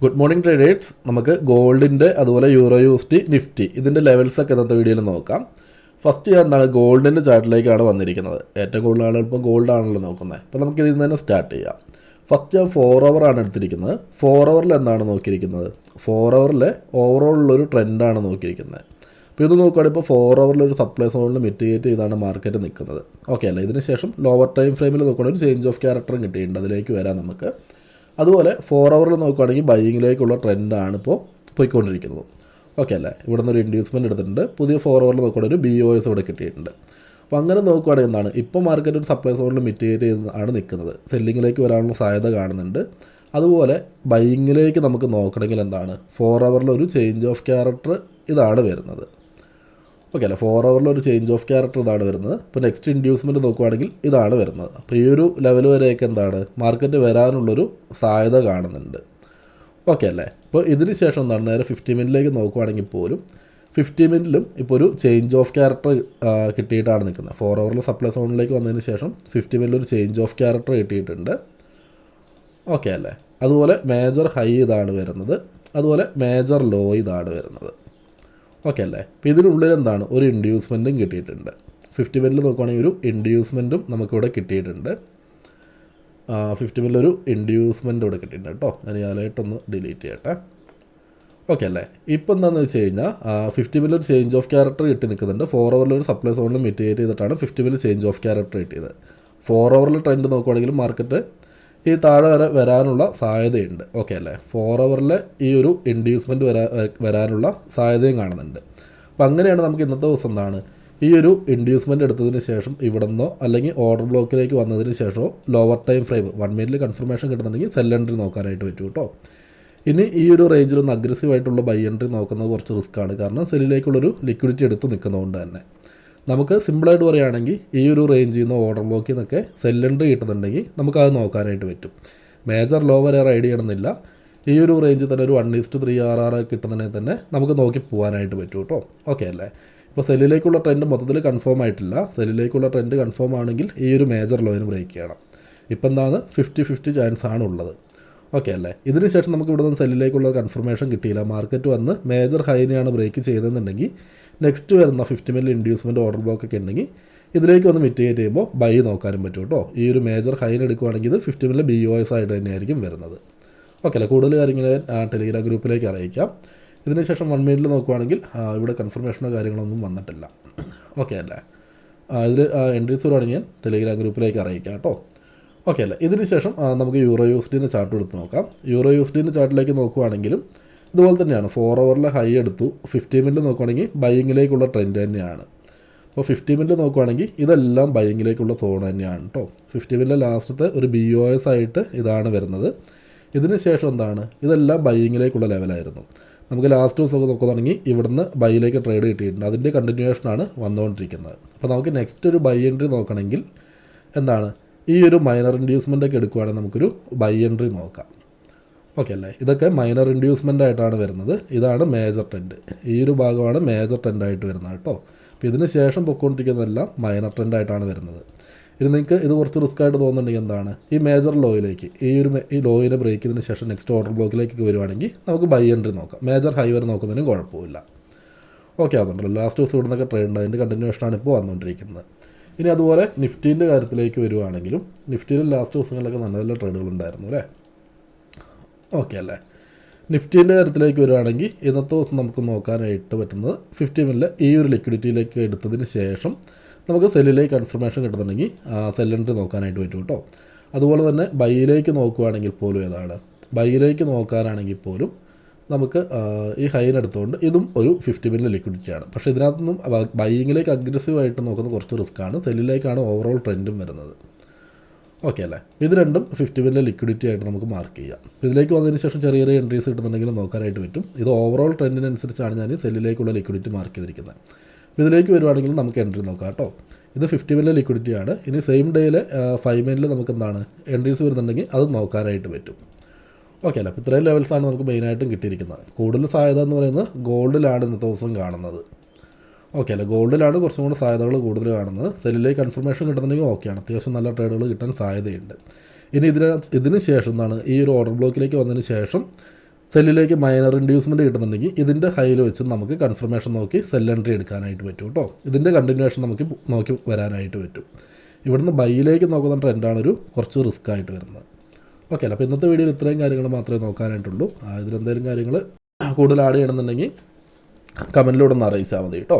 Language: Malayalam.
Good morning traders. നമുക്ക് ഗോൾഡിൻ്റെ അതുപോലെ യൂറോ യൂഎസ്ഡി നിഫ്റ്റി ഇതിൻ്റെ ലെവൽസൊക്കെ ഇന്നത്തെ വീഡിയോയിൽ നോക്കാം. ഫസ്റ്റ് ഞാൻ എന്താണ് ഗോൾഡിൻ്റെ ചാർട്ടിലേക്കാണ് വന്നിരിക്കുന്നത്. ഏറ്റവും കൂടുതൽ ആളുകൾ ഇപ്പോൾ ഗോൾഡ് ആണല്ലോ നോക്കുന്നത്. അപ്പോൾ നമുക്ക് ഇതിൽ നിന്ന് തന്നെ സ്റ്റാർട്ട് ചെയ്യാം. ഫസ്റ്റ് ഞാൻ 4 hour ആണ് എടുത്തിരിക്കുന്നത്. 4 hourൽ എന്താണ് നോക്കിയിരിക്കുന്നത്? 4 hourലെ ഓവറോളുള്ളൊരു ട്രെൻഡാണ് നോക്കിയിരിക്കുന്നത്. അപ്പോൾ ഇത് നോക്കുകയാണെങ്കിൽ ഇപ്പോൾ 4 hourലൊരു സപ്ലൈ സോണിൽ മിറ്റിഗേറ്റ് ചെയ്താണ് മാർക്കറ്റ് നിൽക്കുന്നത്. ഓക്കെ അല്ലേ? ഇതിന് ശേഷം ലോവർ ടൈം ഫ്രെയിമിൽ നോക്കുകയാണെങ്കിൽ ഒരു ചേഞ്ച് ഓഫ് ക്യാരക്ടറും കിട്ടിയിട്ടുണ്ട്. അതിലേക്ക് വരാം നമുക്ക്. അതുപോലെ 4 hourൽ നോക്കുകയാണെങ്കിൽ ബൈയിങ്ങിലേക്കുള്ള ട്രെൻഡാണ് ഇപ്പോൾ പോയിക്കൊണ്ടിരിക്കുന്നത്. ഓക്കെ അല്ലേ? ഇവിടെ നിന്നൊരു ഇൻഡ്യൂസ്മെൻറ്റ് എടുത്തിട്ടുണ്ട്. പുതിയ 4 hourൽ നോക്കുകയാണെങ്കിൽ ഒരു BOS ഇവിടെ കിട്ടിയിട്ടുണ്ട്. അപ്പോൾ അങ്ങനെ നോക്കുകയാണെങ്കിൽ എന്താണ് ഇപ്പോൾ മാർക്കറ്റ് ഒരു സപ്ലൈ സോണിൽ മിറ്റിഗേറ്റ് ചെയ്താണ് നിൽക്കുന്നത്. സെല്ലിങ്ങിലേക്ക് വരാനുള്ള സാധ്യത കാണുന്നുണ്ട്. അതുപോലെ ബൈയിങ്ങിലേക്ക് നമുക്ക് നോക്കണമെങ്കിൽ എന്താണ് 4 hourൽ ഒരു ചേഞ്ച് ഓഫ് ക്യാരക്ടർ ഇതാണ് വരുന്നത്. ഓക്കെ അല്ലേ? 4 hourൽ ഒരു ചേഞ്ച് ഓഫ് ക്യാരക്ടർ ഇതാണ് വരുന്നത്. ഇപ്പോൾ നെക്സ്റ്റ് ഇൻഡ്യൂസ്മെൻറ്റ് നോക്കുകയാണെങ്കിൽ ഇതാണ് വരുന്നത്. അപ്പോൾ ഈ ഒരു ലെവൽ വരെയൊക്കെ എന്താണ് മാർക്കറ്റ് വരാനുള്ളൊരു സാധ്യത കാണുന്നുണ്ട്. ഓക്കെ അല്ലേ? ഇപ്പോൾ ഇതിന് ശേഷം എന്താണ് നേരെ 50 മിനിറ്റിലേക്ക് നോക്കുകയാണെങ്കിൽ പോലും 50 മിനിറ്റിലും ഇപ്പോൾ ഒരു ചേഞ്ച് ഓഫ് ക്യാരക്ടർ കിട്ടിയിട്ടാണ് നിൽക്കുന്നത്. 4 hourൽ സപ്ലൈ സോണിലേക്ക് വന്നതിന് ശേഷം 50 മിനിറ്റിൽ ഒരു ചേഞ്ച് ഓഫ് ക്യാരക്ടർ കിട്ടിയിട്ടുണ്ട്. ഓക്കെ അല്ലേ? അതുപോലെ മേജർ ഹൈ ഇതാണ് വരുന്നത്. അതുപോലെ മേജർ ലോ ഇതാണ് വരുന്നത്. ഓക്കെ അല്ലേ? അപ്പോൾ ഇതിനുള്ളിൽ എന്താണ് ഒരു ഇൻഡ്യൂസ്മെൻറ്റും കിട്ടിയിട്ടുണ്ട്. 50 മിനിറ്റിൽ നോക്കുകയാണെങ്കിൽ ഒരു ഇൻഡ്യൂസ്മെൻറ്റും നമുക്കിവിടെ കിട്ടിയിട്ടുണ്ട്. 50 മിനിറ്റിൽ ഒരു ഇൻഡ്യൂസ്മെൻറ്റ് ഇവിടെ കിട്ടിയിട്ടുണ്ട് കേട്ടോ. ഞാൻ ഞാനായിട്ടൊന്ന് ഡിലീറ്റ് ചെയ്യട്ടെ. ഓക്കെ അല്ലേ? ഇപ്പോൾ എന്താണെന്ന് വെച്ച് കഴിഞ്ഞാൽ 50 മിനിറ്റിൽ ഒരു ചേഞ്ച് ഓഫ് ക്യാരക്ടർ കിട്ടി നിൽക്കുന്നുണ്ട്. 4 hourൽ ഒരു സപ്ലൈ സോണിൽ മിറ്റിഗേറ്റ് ചെയ്തിട്ടാണ് 50 മിനിറ്റിൽ ചേഞ്ച് ഓഫ് ക്യാരക്ടർ കിട്ടിയത്. 4 hourൽ ട്രെൻഡ് നോക്കുകയാണെങ്കിൽ മാർക്കറ്റ് ഈ താഴെ വരെ വരാനുള്ള സാധ്യതയുണ്ട്. ഓക്കെ അല്ലേ? 4 hourൽ ഈ ഒരു ഇൻഡ്യൂസ്മെൻറ്റ് വരാനുള്ള സാധ്യതയും കാണുന്നുണ്ട്. അപ്പോൾ അങ്ങനെയാണ് നമുക്ക് ഇന്നത്തെ ദിവസം എന്താണ് ഈ ഒരു ഇൻഡ്യൂസ്മെൻറ്റ് എടുത്തതിന് ശേഷം ഇവിടെ നിന്നോ അല്ലെങ്കിൽ ഓർഡർ ബ്ലോക്കിലേക്ക് വന്നതിന് ശേഷമോ ലോവർ ടൈം ഫ്രെയിം 1 മിനിറ്റിൽ കൺഫർമേഷൻ കിട്ടുന്നുണ്ടെങ്കിൽ സെൽ എൻട്രി നോക്കാനായിട്ട് പറ്റും കേട്ടോ. ഇനി ഈ ഒരു റേഞ്ചിലൊന്ന് അഗ്രസീവായിട്ടുള്ള ബൈ എൻട്രി നോക്കുന്നത് കുറച്ച് റിസ്ക്കാണ്. കാരണം സെല്ലിലേക്കുള്ളൊരു ലിക്വിഡിറ്റി എടുത്ത് നിൽക്കുന്നതുകൊണ്ട് തന്നെ നമുക്ക് സിമ്പിളായിട്ട് പറയുകയാണെങ്കിൽ ഈ ഒരു റേഞ്ചിൽ നിന്ന് ഓർഡർ ബ്ലോക്കിൽ നിന്നൊക്കെ സെൽ എൻട്രി കിട്ടുന്നുണ്ടെങ്കിൽ നമുക്കത് നോക്കാനായിട്ട് പറ്റും. മേജർ ലോ വരെ റൈഡ് ചെയ്യണമെന്നില്ല. ഈ ഒരു റേഞ്ചിൽ തന്നെ ഒരു 1:3 RR കിട്ടുന്നുണ്ടെങ്കിൽ തന്നെ നമുക്ക് നോക്കി പോകാനായിട്ട് പറ്റും കേട്ടോ. ഓക്കെ അല്ലേ? ഇപ്പോൾ സെല്ലിലേക്കുള്ള ട്രെൻഡ് മൊത്തത്തിൽ കൺഫേം ആയിട്ടില്ല. സെല്ലിലേക്കുള്ള ട്രെൻഡ് കൺഫേം ആണെങ്കിൽ ഈ ഒരു മേജർ ലോയിന് ബ്രേക്ക് ചെയ്യണം. ഇപ്പം എന്താണ് 50-50 ചാൻസ് ആണ് ഉള്ളത്. ഓക്കെ അല്ലേ? ഇതിന് ശേഷം നമുക്ക് ഇവിടെ നിന്ന് സെല്ലിലേക്കുള്ള കൺഫർമേഷൻ കിട്ടിയില്ല. മാർക്കറ്റ് വന്ന് മേജർ ഹൈനെയാണ് ബ്രേക്ക് ചെയ്തതെന്നുണ്ടെങ്കിൽ നെക്സ്റ്റ് വരുന്ന 50 മിനിറ്റ് ഇൻഡ്യൂസ്മെൻറ്റ് ഓർഡർ ബ്ലോക്ക് ഒക്കെ ഉണ്ടെങ്കിൽ ഇതിലേക്ക് വന്ന് മിറ്റിഗേറ്റ് ചെയ്യുമ്പോൾ ബൈ നോക്കാനും പറ്റും കേട്ടോ. ഈ ഒരു മേജർ ഹൈന് എടുക്കുകയാണെങ്കിൽ ഇത് 50 മിനിറ്റ് BOS ആയിട്ട് തന്നെയായിരിക്കും വരുന്നത്. ഓക്കെ അല്ലേ? കൂടുതൽ കാര്യങ്ങൾ ടെലിഗ്രാം ഗ്രൂപ്പിലേക്ക് അറിയിക്കാം. ഇതിന് ശേഷം 1 മിനിറ്റിൽ നോക്കുകയാണെങ്കിൽ ഇവിടെ കൺഫർമേഷനോ കാര്യങ്ങളൊന്നും വന്നിട്ടില്ല. ഓക്കെ അല്ലേ? ഇതിൽ എൻട്രീസ് വരുവാണെങ്കിൽ ഞാൻ ടെലിഗ്രാം ഗ്രൂപ്പിലേക്ക് അറിയിക്കാം കേട്ടോ. ഓക്കെ അല്ലേ? ഇതിന് ശേഷം നമുക്ക് യൂറോ യൂഎസ്ഡിൻ്റെ ചാർട്ട് എടുത്ത് നോക്കാം. യൂറോ യൂഎസ്ഡിൻ്റെ ചാർട്ടിലേക്ക് നോക്കുകയാണെങ്കിലും ഇതുപോലെ തന്നെയാണ്. 4 hourൽ ഹൈ എടുത്തു. 50 മിനിറ്റിൽ നോക്കുകയാണെങ്കിൽ ബൈയിങ്ങിലേക്കുള്ള ട്രെൻഡ് തന്നെയാണ്. അപ്പോൾ 50 മിനിറ്റിൽ നോക്കുകയാണെങ്കിൽ ഇതെല്ലാം ബൈയിങ്ങിലേക്കുള്ള സോൺ തന്നെയാണ് കേട്ടോ. 50 മിനിറ്റിലെ ലാസ്റ്റത്തെ ഒരു BOS ആയിട്ട് ഇതാണ് വരുന്നത്. ഇതിന് ശേഷം എന്താണ് ഇതെല്ലാം ബൈയിങ്ങിലേക്കുള്ള ലെവലായിരുന്നു. നമുക്ക് ലാസ്റ്റ് ദിവസമൊക്കെ നോക്കുകയാണെങ്കിൽ ഇവിടുന്ന് ബൈയിലേക്ക് ട്രേഡ് കിട്ടിയിട്ടുണ്ട്. അതിൻ്റെ കണ്ടിന്യൂവേഷനാണ് വന്നുകൊണ്ടിരിക്കുന്നത്. അപ്പോൾ നമുക്ക് നെക്സ്റ്റ് ഒരു ബൈ എൻട്രി നോക്കണമെങ്കിൽ എന്താണ് ഈ ഒരു മൈനർ ഇൻഡ്യൂസ്മെൻ്റ് ഒക്കെ എടുക്കുകയാണെങ്കിൽ നമുക്കൊരു ബൈ എൻട്രി നോക്കാം. ഓക്കെ അല്ലേ? ഇതൊക്കെ മൈനർ ഇൻഡ്യൂസ്മെൻ്റ് ആയിട്ടാണ് വരുന്നത്. ഇതാണ് മേജർ ട്രെൻഡ്. ഈ ഒരു ഭാഗമാണ് മേജർ ട്രെൻഡായിട്ട് വരുന്നത് കേട്ടോ. അപ്പോൾ ഇതിന് ശേഷം പൊയ്ക്കൊണ്ടിരിക്കുന്നതെല്ലാം മൈനർ ട്രെൻഡായിട്ടാണ് വരുന്നത്. ഇത് നിങ്ങൾക്ക് ഇത് കുറച്ച് റിസ്ക് ആയിട്ട് തോന്നുന്നുണ്ടെങ്കിൽ എന്താണ് ഈ മേജർ ലോയിലേക്ക് ഈ ലോയിനെ ബ്രേക്ക് ചെയ്തതിന് ശേഷം നെക്സ്റ്റ് ഓർഡർ ബ്ലോക്കിലേക്ക് വരുവാണെങ്കിൽ നമുക്ക് ബൈ എൻട്രി നോക്കാം. മേജർ ഹൈ വരെ നോക്കുന്നതിന് കുഴപ്പമില്ല. ഓക്കെ ആകുന്നുണ്ടല്ലോ. ലാസ്റ്റ് ദിവസം ഇവിടെ നിന്നൊക്കെ ട്രെൻഡ് അതിൻ്റെ കണ്ടിന്യൂഷനാണ് ഇപ്പോൾ വന്നുകൊണ്ടിരിക്കുന്നത്. ഇനി അതുപോലെ നിഫ്റ്റീൻ്റെ കാര്യത്തിലേക്ക് വരുവാണെങ്കിലും നിഫ്റ്റിയിൽ ലാസ്റ്റ് ദിവസങ്ങളിലൊക്കെ നല്ല നല്ല ട്രേഡുകളുണ്ടായിരുന്നു അല്ലേ? ഓക്കെ അല്ലേ? നിഫ്റ്റീൻ്റെ കാര്യത്തിലേക്ക് വരുവാണെങ്കിൽ ഇന്നത്തെ ദിവസം നമുക്ക് നോക്കാനായിട്ട് പറ്റുന്നത് 50 മിനിറ്റിൽ ഈ ഒരു ലിക്വിഡിറ്റിയിലേക്ക് എടുത്തതിന് ശേഷം നമുക്ക് സെല്ലിലേക്ക് കൺഫർമേഷൻ കിട്ടുന്നുണ്ടെങ്കിൽ സെൽ എൻട്രി നോക്കാനായിട്ട് പറ്റും കേട്ടോ. അതുപോലെ തന്നെ ബൈയിലേക്ക് നോക്കുകയാണെങ്കിൽ പോലും ഏതാണ് ബൈയിലേക്ക് നോക്കാനാണെങ്കിൽ പോലും നമുക്ക് ഈ ഹൈൻ എടുത്തുകൊണ്ട് ഇതും ഒരു 50 മിനിറ്റ് ലിക്വിഡിറ്റിയാണ്. പക്ഷേ ഇതിനകത്തൊന്നും ബൈയിങ്ങിലേക്ക് അഗ്രസീവായിട്ട് നോക്കുന്നത് കുറച്ച് റിസ്ക്കാണ്. സെല്ലിലേക്കാണ് ഓവറോൾ ട്രെൻഡും വരുന്നത്. ഓക്കെ അല്ലേ? ഇത് രണ്ടും 50 മിനിറ്റ് ലിക്വിഡിറ്റി ആയിട്ട് നമുക്ക് മാർക്ക് ചെയ്യാം. ഇതിലേക്ക് വന്നതിന് ശേഷം ചെറിയ ചെറിയ എൻട്രീസ് കിട്ടുന്നുണ്ടെങ്കിൽ നോക്കാനായിട്ട് പറ്റും. ഇത് ഓവറോൾ ട്രെൻഡിനനുസരിച്ചാണ് ഞാൻ സെല്ലിലേക്കുള്ള ലിക്വിഡിറ്റി മാർക്ക് ചെയ്തിരിക്കുന്നത്. ഇതിലേക്ക് വരുവാണെങ്കിൽ നമുക്ക് എൻട്രി നോക്കാം കേട്ടോ. ഇത് 50 മിനിറ്റ് ലിക്വിഡിറ്റിയാണ്. ഇനി സെയിം ഡേയിൽ 5 മിനിറ്റിൽ നമുക്ക് എന്താണ് എൻട്രീസ് വരുന്നുണ്ടെങ്കിൽ അത് നോക്കാനായിട്ട് പറ്റും. ഓക്കെ അല്ലേ? അപ്പോൾ ഇത്രയും ലെവൽസാണ് നമുക്ക് മെയിനായിട്ടും കിട്ടിയിരിക്കുന്നത്. കൂടുതൽ സാധ്യത എന്ന് പറയുന്നത് ഗോൾഡിലാണ് ഇന്നത്തെ ദിവസം കാണുന്നത്. ഓക്കെ അല്ലേ? ഗോൾഡിലാണ് കുറച്ചും കൂടി സാധ്യതകൾ കൂടുതൽ കാണുന്നത്. സെല്ലിലേക്ക് കൺഫർമേഷൻ കിട്ടുന്നുണ്ടെങ്കിൽ ഓക്കെയാണ്. അത്യാവശ്യം നല്ല ട്രേഡുകൾ കിട്ടാൻ സാധ്യതയുണ്ട്. ഇനി ഇതിന് ശേഷം എന്താണ് ഈ ഒരു ഓർഡർ ബ്ലോക്കിലേക്ക് വന്നതിന് ശേഷം സെല്ലിലേക്ക് മൈനർ ഇൻഡ്യൂസ്മെൻറ്റ് കിട്ടുന്നുണ്ടെങ്കിൽ ഇതിൻ്റെ ഹൈയിൽ വെച്ച് നമുക്ക് കൺഫർമേഷൻ നോക്കി സെൽ എൻട്രി എടുക്കാനായിട്ട് പറ്റും കേട്ടോ. ഇതിൻ്റെ കണ്ടിന്യൂവേഷൻ നമുക്ക് നോക്കി വരാനായിട്ട് പറ്റും. ഇവിടുന്ന് ബൈയിലേക്ക് നോക്കുന്ന ട്രെൻഡാണ് കുറച്ച് റിസ്ക് ആയിട്ട് വരുന്നത്. ഓക്കെ അല്ല, അപ്പോൾ ഇന്നത്തെ വീഡിയോയിൽ ഇത്രയും കാര്യങ്ങൾ മാത്രമേ നോക്കാനായിട്ടുള്ളൂ. ഇതിലെന്തെങ്കിലും കാര്യങ്ങൾ കൂടുതൽ ആഡ് ചെയ്യണമെന്നുണ്ടെങ്കിൽ കമൻറ്റിലൂടെ ഒന്ന് അറിയിച്ചാൽ മതി കേട്ടോ.